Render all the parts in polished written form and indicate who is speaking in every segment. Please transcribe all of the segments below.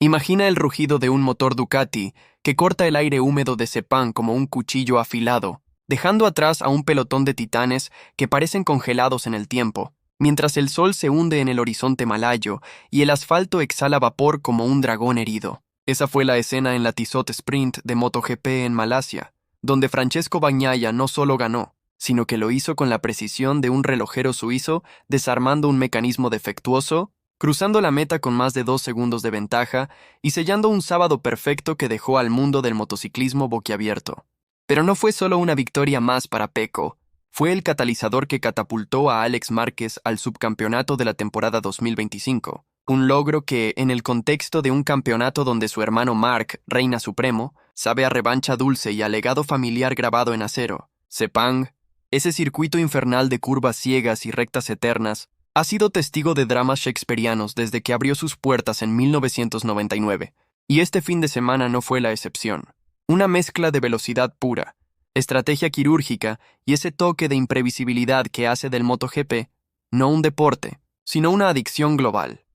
Speaker 1: Imagina el rugido de un motor Ducati que corta el aire húmedo de Sepang como un cuchillo afilado, dejando atrás a un pelotón de titanes que parecen congelados en el tiempo, mientras el sol se hunde en el horizonte malayo y el asfalto exhala vapor como un dragón herido. Esa fue la escena en la Tissot Sprint de MotoGP en Malasia, donde Francesco Bagnaia no solo ganó, sino que lo hizo con la precisión de un relojero suizo desarmando un mecanismo defectuoso, cruzando la meta con más de 2 segundos de ventaja y sellando un sábado perfecto que dejó al mundo del motociclismo boquiabierto. Pero no fue solo una victoria más para Pecco, fue el catalizador que catapultó a Alex Márquez al subcampeonato de la temporada 2025, un logro que, en el contexto de un campeonato donde su hermano Marc reina supremo, sabe a revancha dulce y a legado familiar grabado en acero. Sepang, ese circuito infernal de curvas ciegas y rectas eternas, ha sido testigo de dramas shakespearianos desde que abrió sus puertas en 1999, y este fin de semana no fue la excepción. Una mezcla de velocidad pura, estrategia quirúrgica y ese toque de imprevisibilidad que hace del MotoGP no un deporte, sino una adicción global.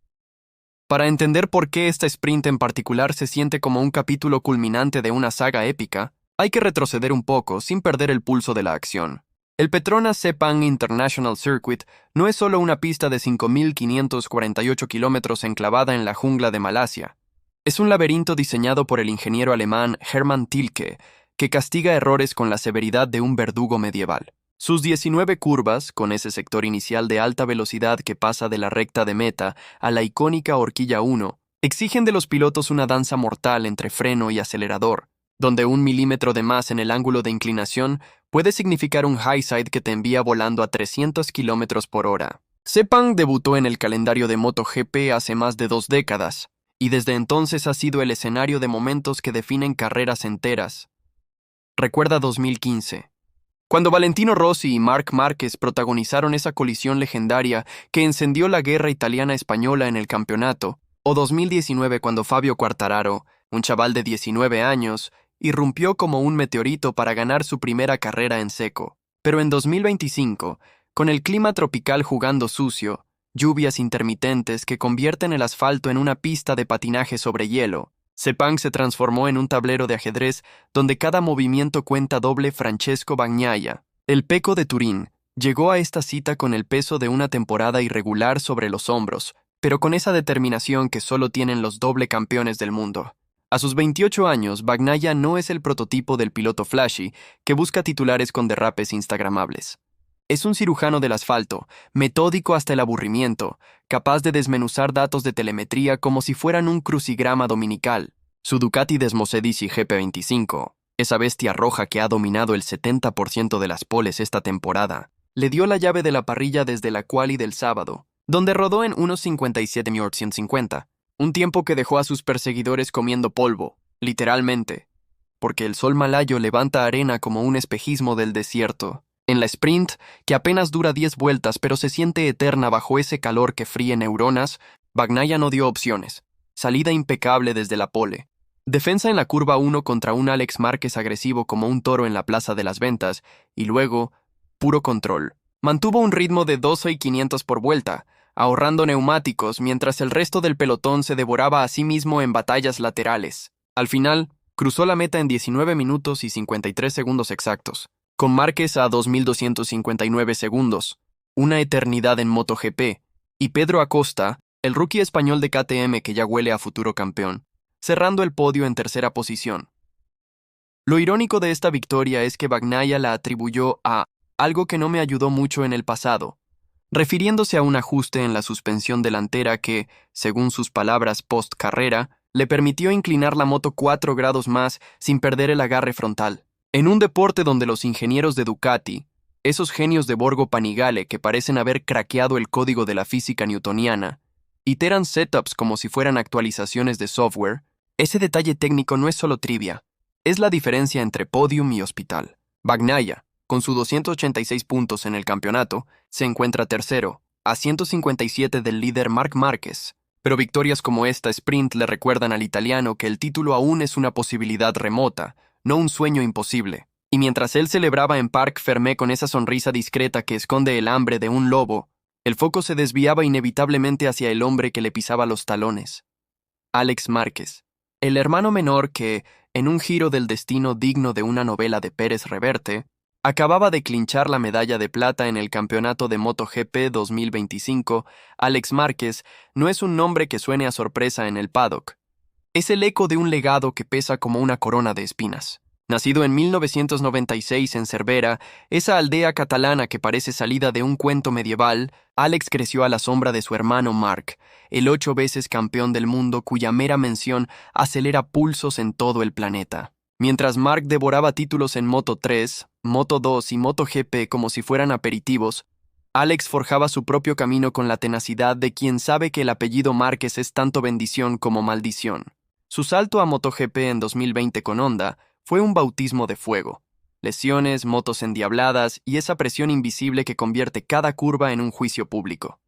Speaker 1: Para entender por qué esta sprint en particular se siente como un capítulo culminante de una saga épica, hay que retroceder un poco sin perder el pulso de la acción. El Petronas Sepang International Circuit no es solo una pista de 5.548 kilómetros enclavada en la jungla de Malasia. Es un laberinto diseñado por el ingeniero alemán Hermann Tilke, que castiga errores con la severidad de un verdugo medieval. Sus 19 curvas, con ese sector inicial de alta velocidad que pasa de la recta de meta a la icónica horquilla 1, exigen de los pilotos una danza mortal entre freno y acelerador, donde 1 milímetro de más en el ángulo de inclinación puede significar un high side que te envía volando a 300 km por hora. Sepang debutó en el calendario de MotoGP hace más de 2 décadas, y desde entonces ha sido el escenario de momentos que definen carreras enteras. Recuerda 2015, cuando Valentino Rossi y Marc Márquez protagonizaron esa colisión legendaria que encendió la guerra italiana-española en el campeonato, o 2019 cuando Fabio Quartararo, un chaval de 19 años, irrumpió como un meteorito para ganar su primera carrera en seco. Pero en 2025, con el clima tropical jugando sucio, lluvias intermitentes que convierten el asfalto en una pista de patinaje sobre hielo, Sepang se transformó en un tablero de ajedrez donde cada movimiento cuenta doble. Francesco Bagnaia, el Pecco de Turín, llegó a esta cita con el peso de una temporada irregular sobre los hombros, pero con esa determinación que solo tienen los doble campeones del mundo. A sus 28 años, Bagnaia no es el prototipo del piloto flashy que busca titulares con derrapes instagramables. Es un cirujano del asfalto, metódico hasta el aburrimiento, capaz de desmenuzar datos de telemetría como si fueran un crucigrama dominical. Su Ducati Desmosedici GP25, esa bestia roja que ha dominado el 70% de las poles esta temporada, le dio la llave de la parrilla desde la quali del sábado, donde rodó en 1:57.150, un tiempo que dejó a sus perseguidores comiendo polvo, literalmente, porque el sol malayo levanta arena como un espejismo del desierto. En la sprint, que apenas dura 10 vueltas pero se siente eterna bajo ese calor que fríe neuronas, Bagnaia no dio opciones. Salida impecable desde la pole. Defensa en la curva 1 contra un Alex Márquez agresivo como un toro en la Plaza de las Ventas, y luego, puro control. Mantuvo un ritmo de 12.500 por vuelta, ahorrando neumáticos mientras el resto del pelotón se devoraba a sí mismo en batallas laterales. Al final, cruzó la meta en 19 minutos y 53 segundos exactos, con Márquez a 2.259 segundos, una eternidad en MotoGP, y Pedro Acosta, el rookie español de KTM que ya huele a futuro campeón, cerrando el podio en tercera posición. Lo irónico de esta victoria es que Bagnaia la atribuyó a algo que no me ayudó mucho en el pasado, refiriéndose a un ajuste en la suspensión delantera que, según sus palabras post-carrera, le permitió inclinar la moto 4 grados más sin perder el agarre frontal. En un deporte donde los ingenieros de Ducati, esos genios de Borgo Panigale que parecen haber craqueado el código de la física newtoniana, iteran setups como si fueran actualizaciones de software, ese detalle técnico no es solo trivia, es la diferencia entre podium y hospital. Bagnaia, con sus 286 puntos en el campeonato, se encuentra tercero, a 157 del líder Marc Márquez. Pero victorias como esta sprint le recuerdan al italiano que el título aún es una posibilidad remota, no un sueño imposible. Y mientras él celebraba en Parc Fermé con esa sonrisa discreta que esconde el hambre de un lobo, el foco se desviaba inevitablemente hacia el hombre que le pisaba los talones. Alex Márquez, el hermano menor que, en un giro del destino digno de una novela de Pérez Reverte, acababa de clinchar la medalla de plata en el campeonato de MotoGP 2025. Alex Márquez no es un nombre que suene a sorpresa en el paddock. Es el eco de un legado que pesa como una corona de espinas. Nacido en 1996 en Cervera, esa aldea catalana que parece salida de un cuento medieval, Alex creció a la sombra de su hermano Marc, el 8 veces campeón del mundo cuya mera mención acelera pulsos en todo el planeta. Mientras Marc devoraba títulos en Moto 3, Moto 2 y MotoGP como si fueran aperitivos, Alex forjaba su propio camino con la tenacidad de quien sabe que el apellido Márquez es tanto bendición como maldición. Su salto a MotoGP en 2020 con Honda fue un bautismo de fuego. Lesiones, motos endiabladas y esa presión invisible que convierte cada curva en un juicio público.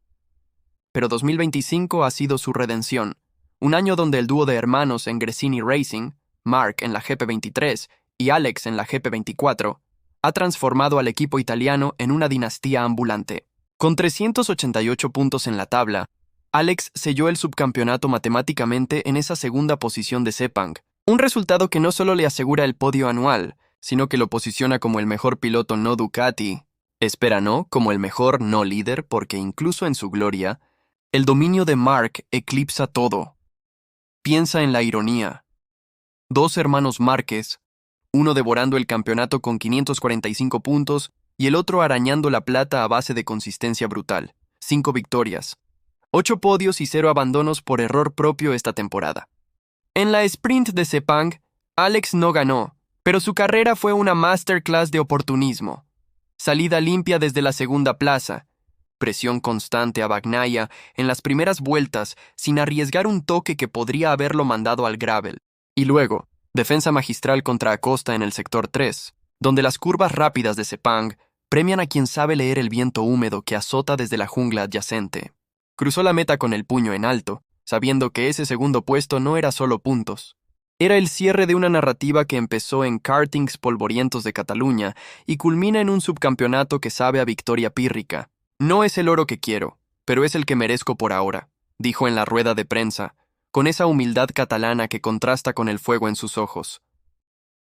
Speaker 1: Pero 2025 ha sido su redención, un año donde el dúo de hermanos en Gresini Racing, Marc en la GP23 y Alex en la GP24, ha transformado al equipo italiano en una dinastía ambulante. Con 388 puntos en la tabla, Alex selló el subcampeonato matemáticamente en esa segunda posición de Sepang, un resultado que no solo le asegura el podio anual, sino que lo posiciona como el mejor piloto no Ducati, como el mejor no líder, porque incluso en su gloria, el dominio de Marc eclipsa todo. Piensa en la ironía. Dos hermanos Márquez, uno devorando el campeonato con 545 puntos y el otro arañando la plata a base de consistencia brutal. 5 victorias, 8 podios y 0 abandonos por error propio esta temporada. En la sprint de Sepang, Alex no ganó, pero su carrera fue una masterclass de oportunismo. Salida limpia desde la segunda plaza, presión constante a Bagnaia en las primeras vueltas sin arriesgar un toque que podría haberlo mandado al gravel. Y luego, defensa magistral contra Acosta en el sector 3, donde las curvas rápidas de Sepang premian a quien sabe leer el viento húmedo que azota desde la jungla adyacente. Cruzó la meta con el puño en alto, sabiendo que ese segundo puesto no era solo puntos. Era el cierre de una narrativa que empezó en kartings polvorientos de Cataluña y culmina en un subcampeonato que sabe a victoria pírrica. No es el oro que quiero, pero es el que merezco por ahora, dijo en la rueda de prensa, con esa humildad catalana que contrasta con el fuego en sus ojos.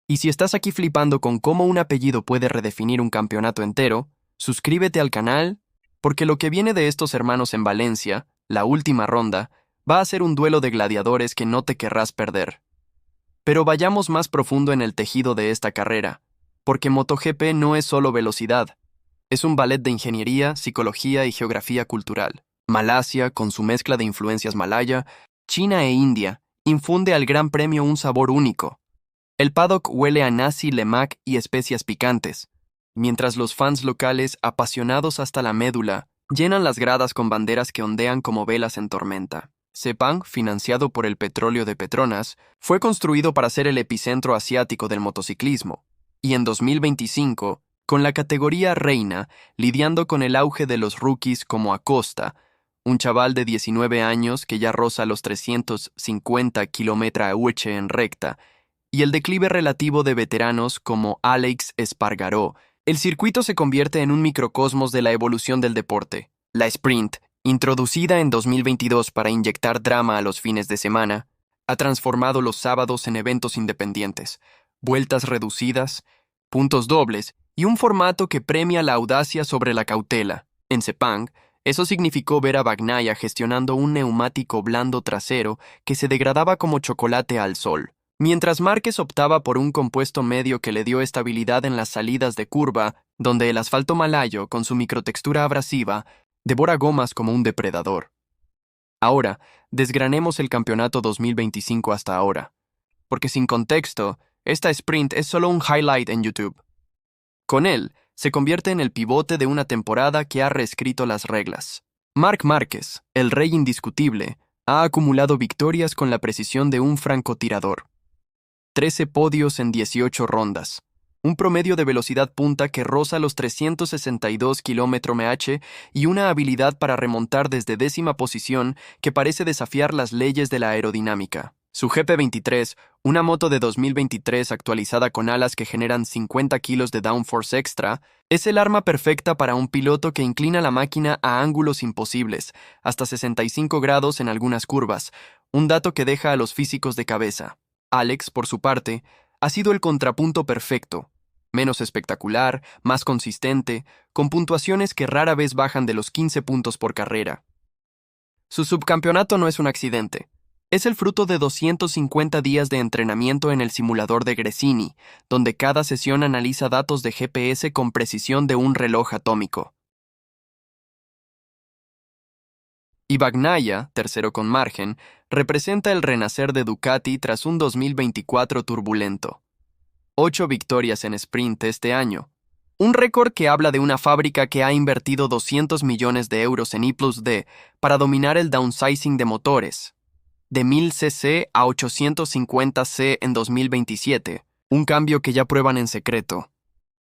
Speaker 1: Y si estás aquí flipando con cómo un apellido puede redefinir un campeonato entero, suscríbete al canal, porque lo que viene de estos hermanos en Valencia, la última ronda, va a ser un duelo de gladiadores que no te querrás perder. Pero vayamos más profundo en el tejido de esta carrera, porque MotoGP no es solo velocidad. Es un ballet de ingeniería, psicología y geografía cultural. Malasia, con su mezcla de influencias malaya, China e India, infunde al Gran Premio un sabor único. El paddock huele a nasi lemak y especias picantes, mientras los fans locales, apasionados hasta la médula, llenan las gradas con banderas que ondean como velas en tormenta. Sepang, financiado por el petróleo de Petronas, fue construido para ser el epicentro asiático del motociclismo, y en 2025, con la categoría reina, lidiando con el auge de los rookies como Acosta, un chaval de 19 años que ya roza los 350 km/h en recta, y el declive relativo de veteranos como Alex Espargaró, el circuito se convierte en un microcosmos de la evolución del deporte. La sprint, introducida en 2022 para inyectar drama a los fines de semana, ha transformado los sábados en eventos independientes, vueltas reducidas, puntos dobles y un formato que premia la audacia sobre la cautela. En Sepang, eso significó ver a Bagnaia gestionando un neumático blando trasero que se degradaba como chocolate al sol, mientras Márquez optaba por un compuesto medio que le dio estabilidad en las salidas de curva, donde el asfalto malayo, con su microtextura abrasiva, devora gomas como un depredador. Ahora, desgranemos el campeonato 2025 hasta ahora, porque sin contexto, esta sprint es solo un highlight en YouTube. Con él, se convierte en el pivote de una temporada que ha reescrito las reglas. Marc Márquez, el rey indiscutible, ha acumulado victorias con la precisión de un francotirador. 13 podios en 18 rondas. Un promedio de velocidad punta que roza los 362 km/h y una habilidad para remontar desde décima posición que parece desafiar las leyes de la aerodinámica. Su GP23, una moto de 2023 actualizada con alas que generan 50 kilos de downforce extra, es el arma perfecta para un piloto que inclina la máquina a ángulos imposibles, hasta 65 grados en algunas curvas, un dato que deja a los físicos de cabeza. Alex, por su parte, ha sido el contrapunto perfecto, menos espectacular, más consistente, con puntuaciones que rara vez bajan de los 15 puntos por carrera. Su subcampeonato no es un accidente. Es el fruto de 250 días de entrenamiento en el simulador de Gresini, donde cada sesión analiza datos de GPS con precisión de un reloj atómico. Y Bagnaia, tercero con margen, representa el renacer de Ducati tras un 2024 turbulento. 8 victorias en sprint este año. Un récord que habla de una fábrica que ha invertido 200 millones de euros en I+D para dominar el downsizing de motores. De 1000 cc a 850 c en 2027, un cambio que ya prueban en secreto.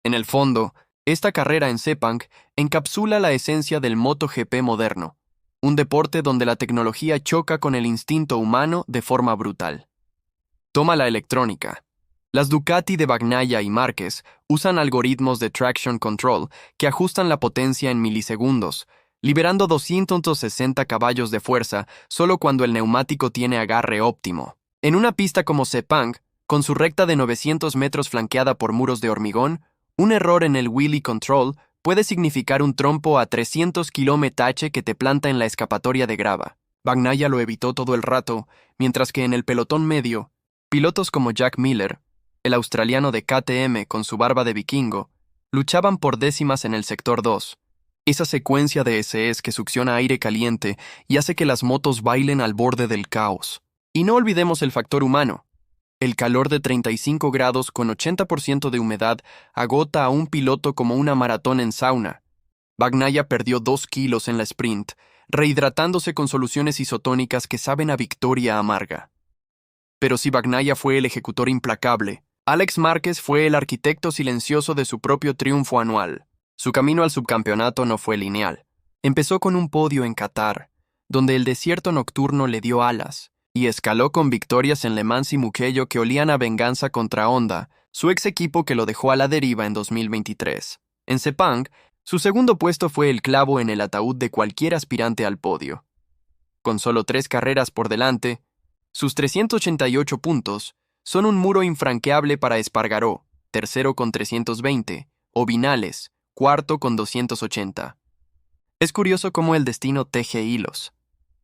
Speaker 1: En el fondo, esta carrera en Sepang encapsula la esencia del MotoGP moderno, un deporte donde la tecnología choca con el instinto humano de forma brutal. Toma la electrónica. Las Ducati de Bagnaia y Márquez usan algoritmos de traction control que ajustan la potencia en milisegundos, liberando 260 caballos de fuerza solo cuando el neumático tiene agarre óptimo. En una pista como Sepang, con su recta de 900 metros flanqueada por muros de hormigón, un error en el wheelie control puede significar un trompo a 300 km/h que te planta en la escapatoria de grava. Bagnaia lo evitó todo el rato, mientras que en el pelotón medio, pilotos como Jack Miller, el australiano de KTM con su barba de vikingo, luchaban por décimas en el sector 2. Esa secuencia de SS que succiona aire caliente y hace que las motos bailen al borde del caos. Y no olvidemos el factor humano. El calor de 35 grados con 80% de humedad agota a un piloto como una maratón en sauna. Bagnaia perdió 2 kilos en la sprint, rehidratándose con soluciones isotónicas que saben a victoria amarga. Pero si Bagnaia fue el ejecutor implacable, Alex Márquez fue el arquitecto silencioso de su propio triunfo anual. Su camino al subcampeonato no fue lineal. Empezó con un podio en Qatar, donde el desierto nocturno le dio alas, y escaló con victorias en Le Mans y Mugello que olían a venganza contra Honda, su ex equipo que lo dejó a la deriva en 2023. En Sepang, su segundo puesto fue el clavo en el ataúd de cualquier aspirante al podio. Con solo 3 carreras por delante, sus 388 puntos son un muro infranqueable para Espargaró, tercero con 320, o Vinales, cuarto con 280. Es curioso cómo el destino teje hilos.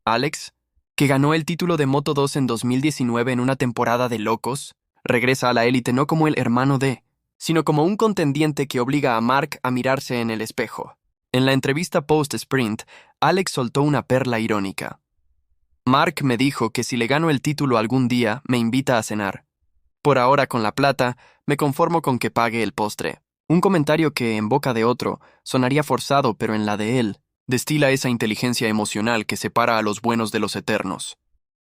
Speaker 1: Alex, que ganó el título de Moto2 en 2019 en una temporada de locos, regresa a la élite no como el hermano de, sino como un contendiente que obliga a Mark a mirarse en el espejo. En la entrevista post-sprint, Alex soltó una perla irónica. Mark me dijo que si le gano el título algún día, me invita a cenar. Por ahora, con la plata, me conformo con que pague el postre. Un comentario que, en boca de otro, sonaría forzado, pero en la de él, destila esa inteligencia emocional que separa a los buenos de los eternos.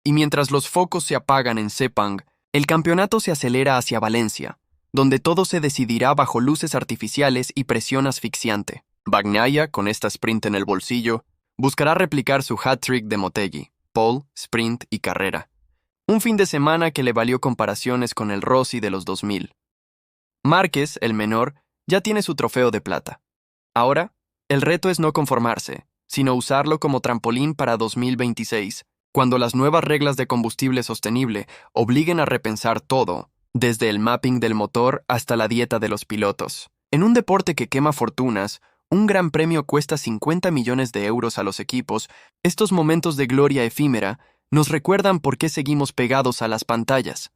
Speaker 1: Y mientras los focos se apagan en Sepang, el campeonato se acelera hacia Valencia, donde todo se decidirá bajo luces artificiales y presión asfixiante. Bagnaia, con esta sprint en el bolsillo, buscará replicar su hat-trick de Motegi, pole, sprint y carrera. Un fin de semana que le valió comparaciones con el Rossi de los 2000. Márquez, el menor, ya tiene su trofeo de plata. Ahora, el reto es no conformarse, sino usarlo como trampolín para 2026, cuando las nuevas reglas de combustible sostenible obliguen a repensar todo, desde el mapping del motor hasta la dieta de los pilotos. En un deporte que quema fortunas, un gran premio cuesta 50 millones de euros a los equipos. Estos momentos de gloria efímera nos recuerdan por qué seguimos pegados a las pantallas.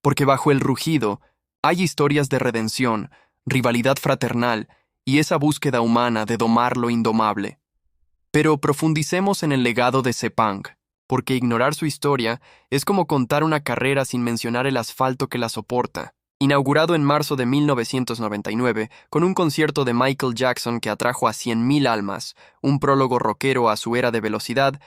Speaker 1: Porque bajo el rugido hay historias de redención, rivalidad fraternal y esa búsqueda humana de domar lo indomable. Pero profundicemos en el legado de Sepang, porque ignorar su historia es como contar una carrera sin mencionar el asfalto que la soporta. Inaugurado en marzo de 1999, con un concierto de Michael Jackson que atrajo a 100.000 almas, un prólogo rockero a su era de velocidad,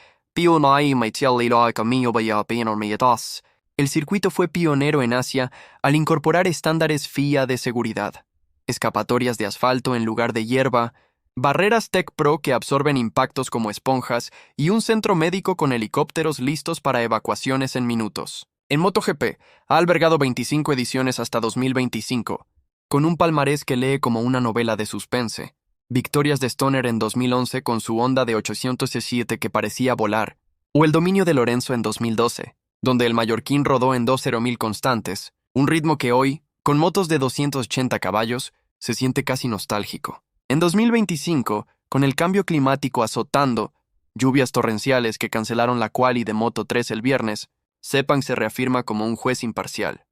Speaker 1: el circuito fue pionero en Asia al incorporar estándares FIA de seguridad, escapatorias de asfalto en lugar de hierba, barreras Tech Pro que absorben impactos como esponjas y un centro médico con helicópteros listos para evacuaciones en minutos. En MotoGP, ha albergado 25 ediciones hasta 2025, con un palmarés que lee como una novela de suspense. Victorias de Stoner en 2011 con su Honda de 807 que parecía volar, O el dominio de Lorenzo en 2012, donde el mallorquín rodó en 2.000 constantes, un ritmo que hoy, con motos de 280 caballos, se siente casi nostálgico. En 2025, con el cambio climático azotando, lluvias torrenciales que cancelaron la quali de Moto3 el viernes, Sepang se reafirma como un juez imparcial.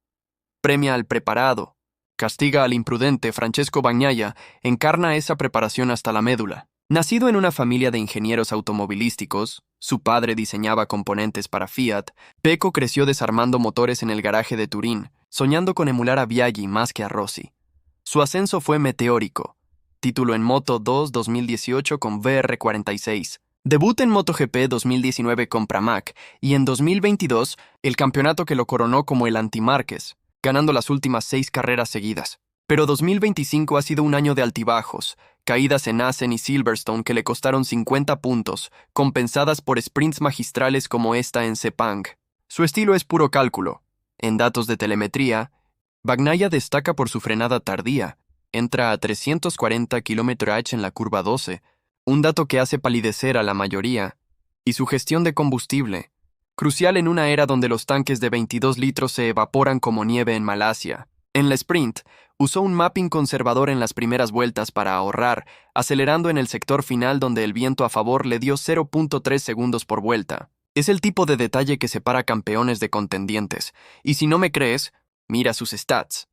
Speaker 1: Premia al preparado, castiga al imprudente. Francesco Bagnaia encarna esa preparación hasta la médula. Nacido en una familia de ingenieros automovilísticos, su padre diseñaba componentes para Fiat, Pecco creció desarmando motores en el garaje de Turín, soñando con emular a Biaggi más que a Rossi. Su ascenso fue meteórico. Título en Moto2 2018 con VR46. Debut en MotoGP 2019 con Pramac y en 2022 el campeonato que lo coronó como el anti-Márquez, ganando las últimas 6 carreras seguidas. Pero 2025 ha sido un año de altibajos, caídas en Assen y Silverstone que le costaron 50 puntos, compensadas por sprints magistrales como esta en Sepang. Su estilo es puro cálculo. En datos de telemetría, Bagnaia destaca por su frenada tardía. Entra a 340 km/h en la curva 12, un dato que hace palidecer a la mayoría, y su gestión de combustible, crucial en una era donde los tanques de 22 litros se evaporan como nieve en Malasia. En la sprint, usó un mapping conservador en las primeras vueltas para ahorrar, acelerando en el sector final donde el viento a favor le dio 0.3 segundos por vuelta. Es el tipo de detalle que separa campeones de contendientes, y si no me crees, mira sus stats.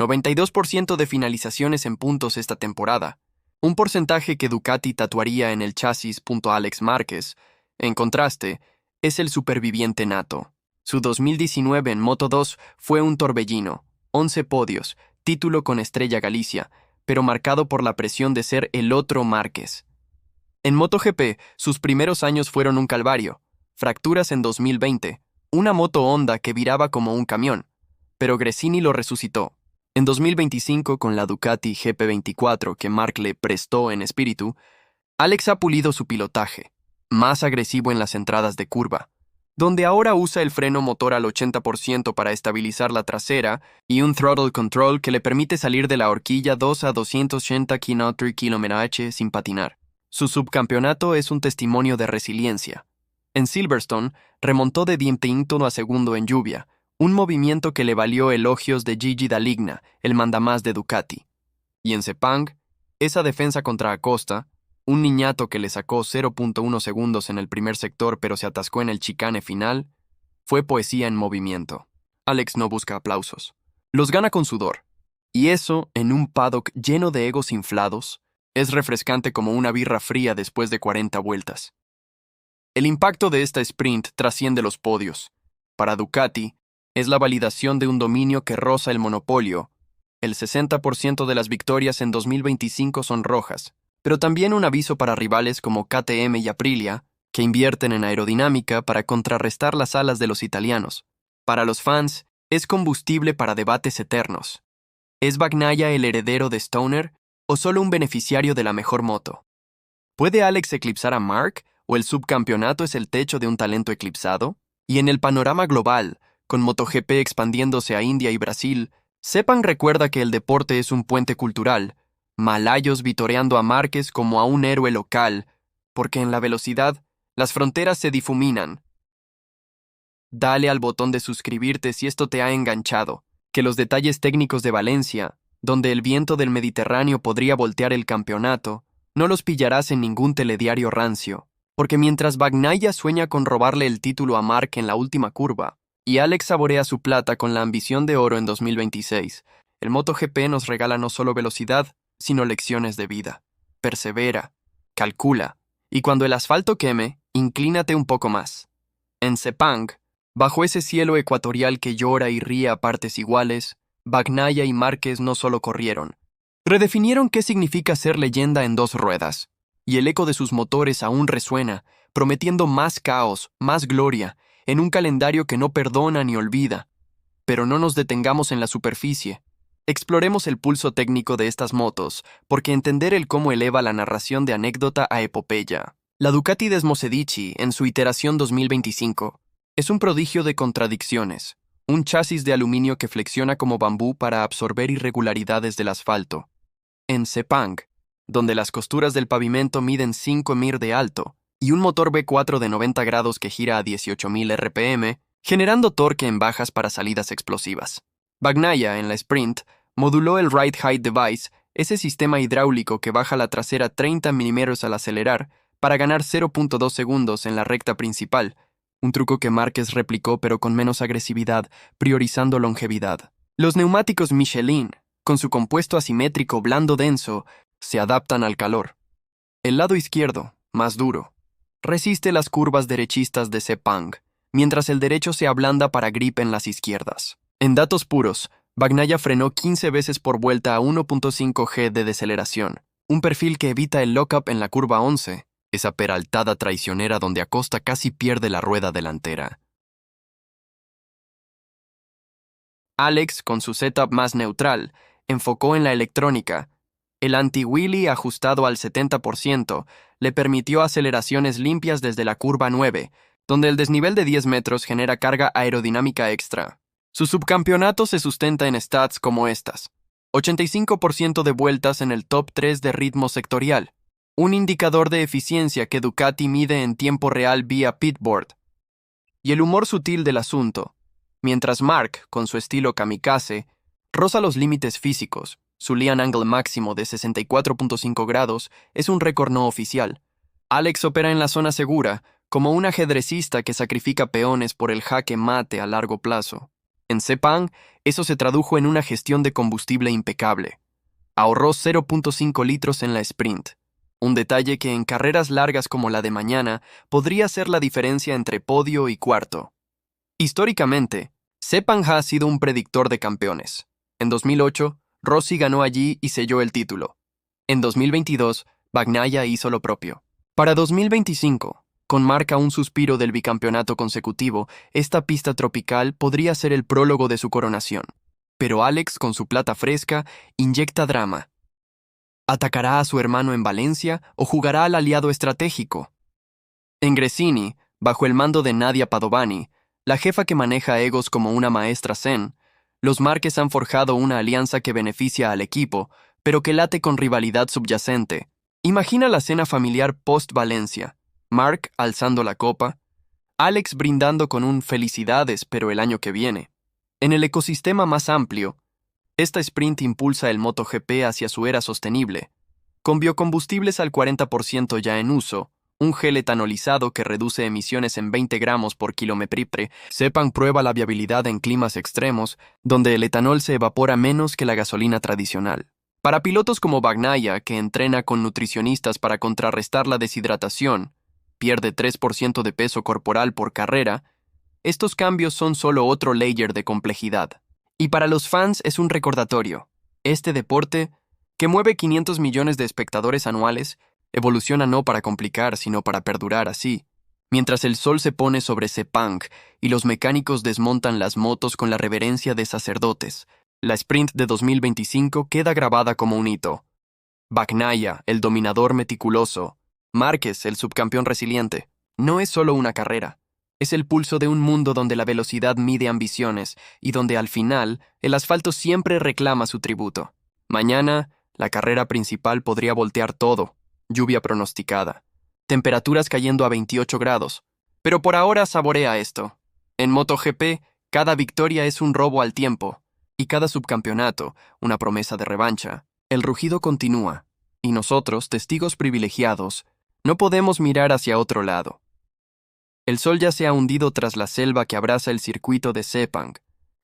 Speaker 1: 92% de finalizaciones en puntos esta temporada, un porcentaje que Ducati tatuaría en el chasis. Alex Márquez, en contraste, es el superviviente nato. Su 2019 en Moto2 fue un torbellino, 11 podios, título con Estrella Galicia, pero marcado por la presión de ser el otro Márquez. En MotoGP, sus primeros años fueron un calvario, fracturas en 2020, una moto Honda que viraba como un camión, pero Gresini lo resucitó. En 2025, con la Ducati GP24 que Marc le prestó en espíritu, Alex ha pulido su pilotaje, más agresivo en las entradas de curva, donde ahora usa el freno motor al 80% para estabilizar la trasera y un throttle control que le permite salir de la horquilla 2 a 280 km/h sin patinar. Su subcampeonato es un testimonio de resiliencia. En Silverstone, remontó de 21 a segundo en lluvia, un movimiento que le valió elogios de Gigi Dall'Igna, el mandamás de Ducati. Y en Sepang, esa defensa contra Acosta, un niñato que le sacó 0.1 segundos en el primer sector pero se atascó en el chicane final, fue poesía en movimiento. Alex no busca aplausos. Los gana con sudor. Y eso, en un paddock lleno de egos inflados, es refrescante como una birra fría después de 40 vueltas. El impacto de esta sprint trasciende los podios. Para Ducati, es la validación de un dominio que roza el monopolio. El 60% de las victorias en 2025 son rojas, pero también un aviso para rivales como KTM y Aprilia, que invierten en aerodinámica para contrarrestar las alas de los italianos. Para los fans, es combustible para debates eternos. ¿Es Bagnaia el heredero de Stoner o solo un beneficiario de la mejor moto? ¿Puede Alex eclipsar a Marc o el subcampeonato es el techo de un talento eclipsado? Y en el panorama global, con MotoGP expandiéndose a India y Brasil, Sepang recuerda que el deporte es un puente cultural, malayos vitoreando a Márquez como a un héroe local, porque en la velocidad, las fronteras se difuminan. Dale al botón de suscribirte si esto te ha enganchado, que los detalles técnicos de Valencia, donde el viento del Mediterráneo podría voltear el campeonato, no los pillarás en ningún telediario rancio, porque mientras Bagnaia sueña con robarle el título a Marc en la última curva, y Alex saborea su plata con la ambición de oro en 2026, el MotoGP nos regala no solo velocidad, sino lecciones de vida. Persevera, calcula, y cuando el asfalto queme, inclínate un poco más. En Sepang, bajo ese cielo ecuatorial que llora y ríe a partes iguales, Bagnaia y Márquez no solo corrieron, redefinieron qué significa ser leyenda en dos ruedas, y el eco de sus motores aún resuena, prometiendo más caos, más gloria, en un calendario que no perdona ni olvida. Pero no nos detengamos en la superficie. Exploremos el pulso técnico de estas motos, porque entender el cómo eleva la narración de anécdota a epopeya. La Ducati Desmosedici, en su iteración 2025, es un prodigio de contradicciones, un chasis de aluminio que flexiona como bambú para absorber irregularidades del asfalto. En Sepang, donde las costuras del pavimento miden 5 mir de alto, y un motor V4 de 90 grados que gira a 18.000 RPM, generando torque en bajas para salidas explosivas. Bagnaia, en la Sprint, moduló el Ride Height Device, ese sistema hidráulico que baja la trasera 30 mm al acelerar para ganar 0.2 segundos en la recta principal, un truco que Márquez replicó pero con menos agresividad, priorizando longevidad. Los neumáticos Michelin, con su compuesto asimétrico blando denso, se adaptan al calor. El lado izquierdo, más duro, resiste las curvas derechistas de Sepang, mientras el derecho se ablanda para grip en las izquierdas. En datos puros, Bagnaia frenó 15 veces por vuelta a 1.5 G de deceleración, un perfil que evita el lock-up en la curva 11, esa peraltada traicionera donde Acosta casi pierde la rueda delantera. Alex, con su setup más neutral, enfocó en la electrónica. El anti-wheelie ajustado al 70% le permitió aceleraciones limpias desde la curva 9, donde el desnivel de 10 metros genera carga aerodinámica extra. Su subcampeonato se sustenta en stats como estas: 85% de vueltas en el top 3 de ritmo sectorial, un indicador de eficiencia que Ducati mide en tiempo real vía pitboard. Y el humor sutil del asunto. Mientras Marc, con su estilo kamikaze, roza los límites físicos, su lean angle máximo de 64.5 grados es un récord no oficial. Alex opera en la zona segura, como un ajedrecista que sacrifica peones por el jaque mate a largo plazo. En Sepang, eso se tradujo en una gestión de combustible impecable. Ahorró 0.5 litros en la sprint, un detalle que en carreras largas como la de mañana podría ser la diferencia entre podio y cuarto. Históricamente, Sepang ha sido un predictor de campeones. En 2008, Rossi ganó allí y selló el título. En 2022, Bagnaia hizo lo propio. Para 2025, con marca un suspiro del bicampeonato consecutivo, esta pista tropical podría ser el prólogo de su coronación. Pero Alex, con su plata fresca, inyecta drama. ¿Atacará a su hermano en Valencia o jugará al aliado estratégico? En Gresini, bajo el mando de Nadia Padovani, la jefa que maneja egos como una maestra zen, los Márquez han forjado una alianza que beneficia al equipo, pero que late con rivalidad subyacente. Imagina la cena familiar post-Valencia. Marc alzando la copa, Alex brindando con un felicidades pero el año que viene. En el ecosistema más amplio, esta sprint impulsa el MotoGP hacia su era sostenible, con biocombustibles al 40% ya en uso, un gel etanolizado que reduce emisiones en 20 gramos por kilometritre. Sepang prueba la viabilidad en climas extremos, donde el etanol se evapora menos que la gasolina tradicional. Para pilotos como Bagnaia, que entrena con nutricionistas para contrarrestar la deshidratación, pierde 3% de peso corporal por carrera, estos cambios son solo otro layer de complejidad. Y para los fans es un recordatorio. Este deporte, que mueve 500 millones de espectadores anuales, evoluciona no para complicar, sino para perdurar así. Mientras el sol se pone sobre Sepang y los mecánicos desmontan las motos con la reverencia de sacerdotes, la sprint de 2025 queda grabada como un hito. Bagnaia, el dominador meticuloso, Márquez, el subcampeón resiliente, no es solo una carrera. Es el pulso de un mundo donde la velocidad mide ambiciones y donde al final el asfalto siempre reclama su tributo. Mañana, la carrera principal podría voltear todo. Lluvia pronosticada. Temperaturas cayendo a 28 grados. Pero por ahora saborea esto. En MotoGP, cada victoria es un robo al tiempo. Y cada subcampeonato, una promesa de revancha. El rugido continúa. Y nosotros, testigos privilegiados, no podemos mirar hacia otro lado. El sol ya se ha hundido tras la selva que abraza el circuito de Sepang,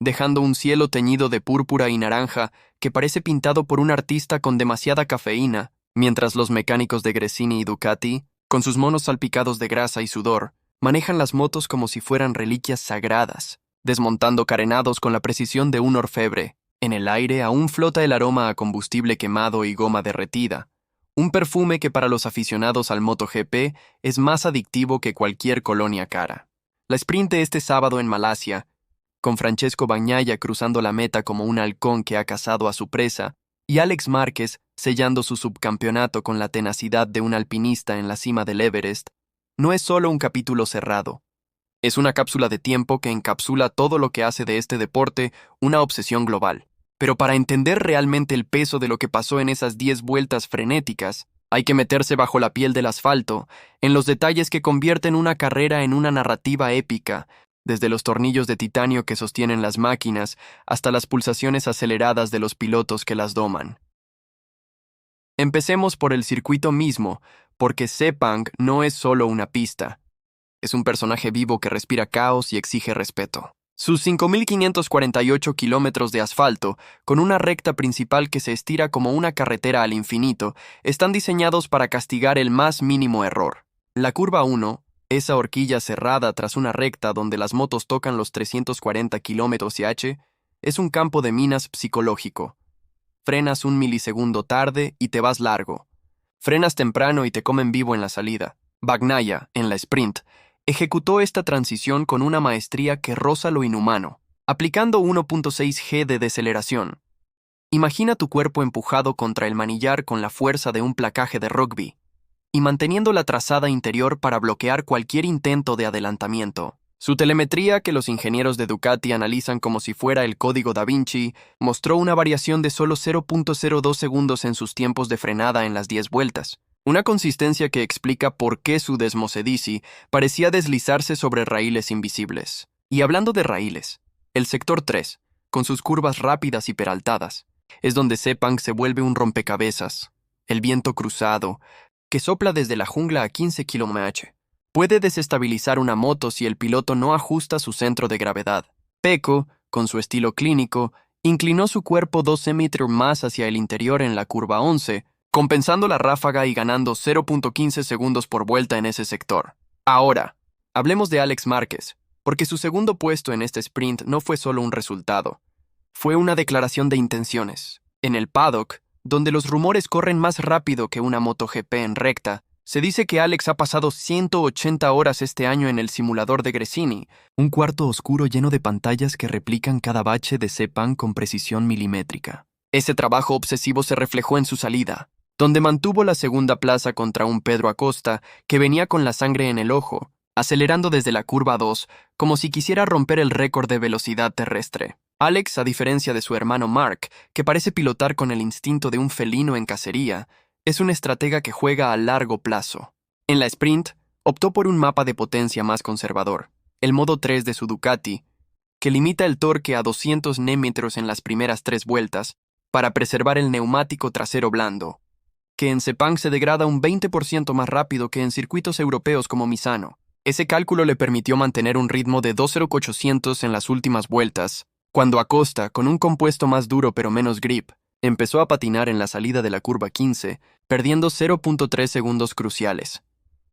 Speaker 1: dejando un cielo teñido de púrpura y naranja que parece pintado por un artista con demasiada cafeína, mientras los mecánicos de Gresini y Ducati, con sus monos salpicados de grasa y sudor, manejan las motos como si fueran reliquias sagradas, desmontando carenados con la precisión de un orfebre. En el aire aún flota el aroma a combustible quemado y goma derretida, un perfume que para los aficionados al MotoGP es más adictivo que cualquier colonia cara. La sprint de este sábado en Malasia, con Francesco Bagnaia cruzando la meta como un halcón que ha cazado a su presa, y Alex Márquez sellando su subcampeonato con la tenacidad de un alpinista en la cima del Everest, no es solo un capítulo cerrado. Es una cápsula de tiempo que encapsula todo lo que hace de este deporte una obsesión global. Pero para entender realmente el peso de lo que pasó en esas 10 vueltas frenéticas, Hay que meterse bajo la piel del asfalto, en los detalles que convierten una carrera en una narrativa épica, desde los tornillos de titanio que sostienen las máquinas hasta las pulsaciones aceleradas de los pilotos que las doman. Empecemos por el circuito mismo, porque Sepang no es solo una pista. Es un personaje vivo que respira caos y exige respeto. Sus 5.548 kilómetros de asfalto, con una recta principal que se estira como una carretera al infinito, están diseñados para castigar el más mínimo error. La curva 1, esa horquilla cerrada tras una recta donde las motos tocan los 340 km/h, es un campo de minas psicológico. Frenas un milisegundo tarde y te vas largo. Frenas temprano y te comen vivo en la salida. Bagnaia, en la sprint, ejecutó esta transición con una maestría que roza lo inhumano, aplicando 1.6 G de deceleración. Imagina tu cuerpo empujado contra el manillar con la fuerza de un placaje de rugby, y manteniendo la trazada interior para bloquear cualquier intento de adelantamiento. Su telemetría, que los ingenieros de Ducati analizan como si fuera el código Da Vinci, mostró una variación de solo 0.02 segundos en sus tiempos de frenada en las 10 vueltas. Una consistencia que explica por qué su Desmosedici parecía deslizarse sobre raíles invisibles. Y hablando de raíles, el sector 3, con sus curvas rápidas y peraltadas, es donde Sepang se vuelve un rompecabezas. El viento cruzado, que sopla desde la jungla a 15 km/h, puede desestabilizar una moto si el piloto no ajusta su centro de gravedad. Pecco, con su estilo clínico, inclinó su cuerpo 2 cm más hacia el interior en la curva 11, compensando la ráfaga y ganando 0.15 segundos por vuelta en ese sector. Ahora, hablemos de Alex Márquez, porque su segundo puesto en este sprint no fue solo un resultado. Fue una declaración de intenciones. En el paddock, donde los rumores corren más rápido que una MotoGP en recta, se dice que Alex ha pasado 180 horas este año en el simulador de Gresini, un cuarto oscuro lleno de pantallas que replican cada bache de Sepang con precisión milimétrica. Ese trabajo obsesivo se reflejó en su salida, donde mantuvo la segunda plaza contra un Pedro Acosta que venía con la sangre en el ojo, acelerando desde la curva 2 como si quisiera romper el récord de velocidad terrestre. Alex, a diferencia de su hermano Mark, que parece pilotar con el instinto de un felino en cacería, es un estratega que juega a largo plazo. En la sprint, optó por un mapa de potencia más conservador, el modo 3 de su Ducati, que limita el torque a 200 Nm en las primeras 3 vueltas para preservar el neumático trasero blando, que en Sepang se degrada un 20% más rápido que en circuitos europeos como Misano. Ese cálculo le permitió mantener un ritmo de 2.0800 en las últimas vueltas, cuando Acosta, con un compuesto más duro pero menos grip, empezó a patinar en la salida de la curva 15, perdiendo 0.3 segundos cruciales.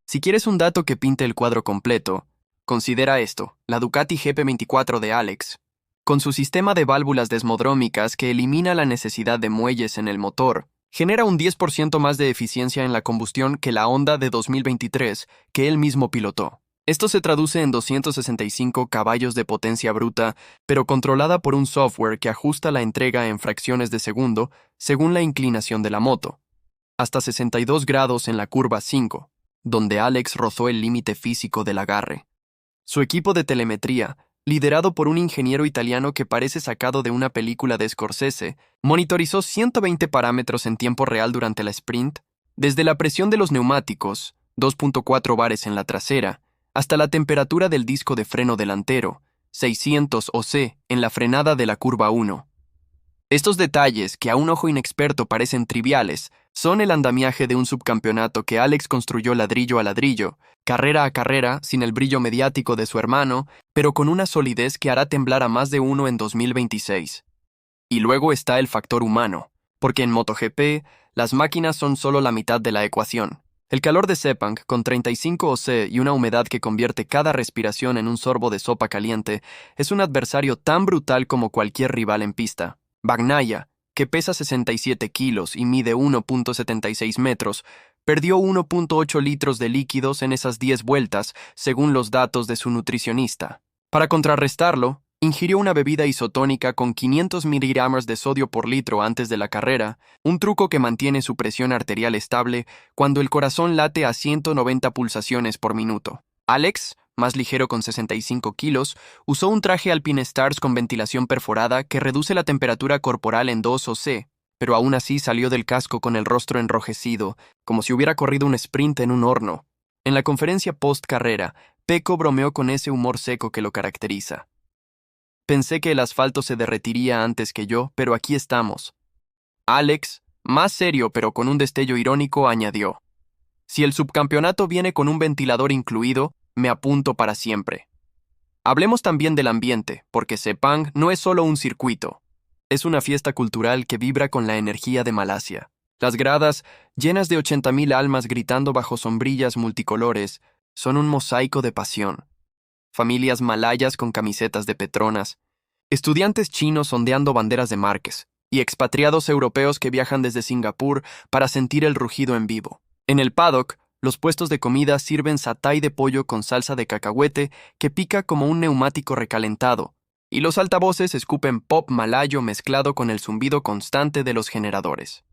Speaker 1: Si quieres un dato que pinte el cuadro completo, considera esto: la Ducati GP24 de Alex, con su sistema de válvulas desmodrómicas que elimina la necesidad de muelles en el motor, genera un 10% más de eficiencia en la combustión que la Honda de 2023, que él mismo pilotó. Esto se traduce en 265 caballos de potencia bruta, pero controlada por un software que ajusta la entrega en fracciones de segundo según la inclinación de la moto. Hasta 62 grados en la curva 5, donde Alex rozó el límite físico del agarre. Su equipo de telemetría, liderado por un ingeniero italiano que parece sacado de una película de Scorsese, monitorizó 120 parámetros en tiempo real durante la sprint, desde la presión de los neumáticos, 2.4 bares en la trasera, hasta la temperatura del disco de freno delantero, 600 OC en la frenada de la curva 1. Estos detalles, que a un ojo inexperto parecen triviales, son el andamiaje de un subcampeonato que Alex construyó ladrillo a ladrillo, carrera a carrera, sin el brillo mediático de su hermano, pero con una solidez que hará temblar a más de uno en 2026. Y luego está el factor humano, porque en MotoGP, las máquinas son solo la mitad de la ecuación. El calor de Sepang, con 35 OC y una humedad que convierte cada respiración en un sorbo de sopa caliente, es un adversario tan brutal como cualquier rival en pista. Bagnaia, que pesa 67 kilos y mide 1.76 metros, perdió 1.8 litros de líquidos en esas 10 vueltas, según los datos de su nutricionista. Para contrarrestarlo, ingirió una bebida isotónica con 500 miligramos de sodio por litro antes de la carrera, un truco que mantiene su presión arterial estable cuando el corazón late a 190 pulsaciones por minuto. Alex, más ligero con 65 kilos, usó un traje Alpine Stars con ventilación perforada que reduce la temperatura corporal en 2 OC, pero aún así salió del casco con el rostro enrojecido, como si hubiera corrido un sprint en un horno. En la conferencia post-carrera, Pecco bromeó con ese humor seco que lo caracteriza. Pensé que el asfalto se derretiría antes que yo, pero aquí estamos. Alex, más serio pero con un destello irónico, añadió: si el subcampeonato viene con un ventilador incluido, me apunto para siempre. Hablemos también del ambiente, porque Sepang no es solo un circuito. Es una fiesta cultural que vibra con la energía de Malasia. Las gradas, llenas de 80.000 almas gritando bajo sombrillas multicolores, son un mosaico de pasión. Familias malayas con camisetas de Petronas, estudiantes chinos ondeando banderas de Márquez, y expatriados europeos que viajan desde Singapur para sentir el rugido en vivo. En el paddock, los puestos de comida sirven satay de pollo con salsa de cacahuete que pica como un neumático recalentado, y los altavoces escupen pop malayo mezclado con el zumbido constante de los generadores.